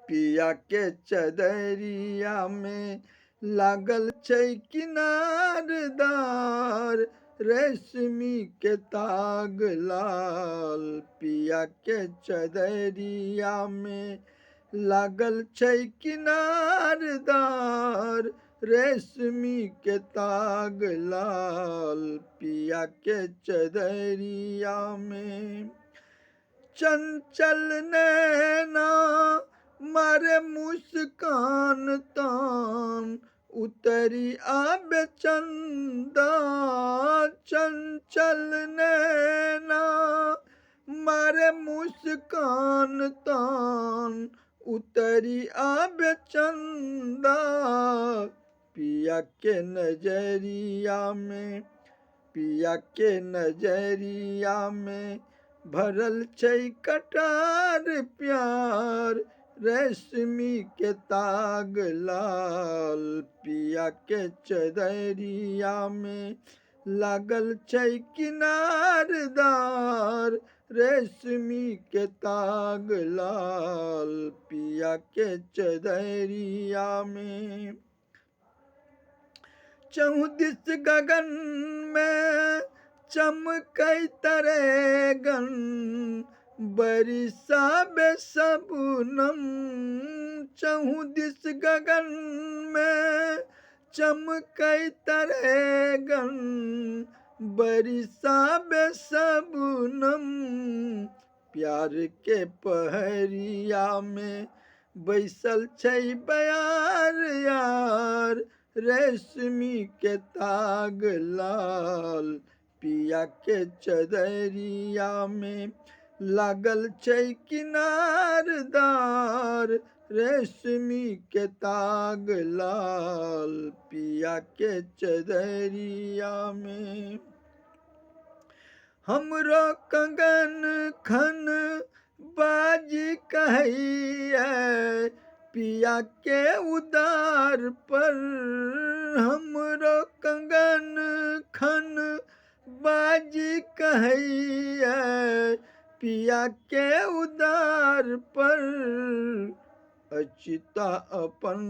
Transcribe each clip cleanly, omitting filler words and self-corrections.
पिया के चदरिया में लागल छै किनारदार, रेशमी के ताग लाल। पिया के चदरिया में लागल छै किनारदार, रेशमी के ताग लाल। पिया के चदरिया में चंचल नैना मारे मुस्कान तान, उतरी आबे चंदा। चंचल नैना मारे मुस्कान तान, उतरी आबे चंदा। पिया के नजरिया में, पिया के नजरिया में भरल छै कटार प्यार, रेशमी के ताग लाल। पिया के चदरिया में लागल छै किनारदार, रेशमी के ताग लाल। पिया के चदरिया में चहुदिस गगन में चमकै तरेगन, बरिसाबे सबनम। चहुदिस गगन में चमकै तरेगन, बरिसाबे सबनम। प्यार के पहरिया में बैसल छै बयार यार, रेशमी के ताग लाल। पिया के चदरिया में लागल छै किनारदार, रेशमी के ताग लाल। पिया के चदरिया में हमरो कंगन खन बाजी कहैया, पिया के उदार पर। हमरो कंगन खन बाजी कहैया, पिया के उदार पर। अचिता अपन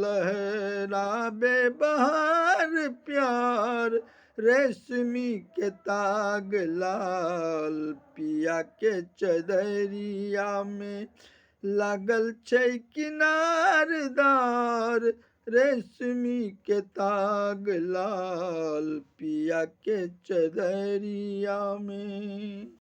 लहराबे बहार प्यार, रेशमी के ताग लाल। पिया के चदरिया में लागल छै किनारदार, रेशमी के ताग लाल। पिया के चदरिया में।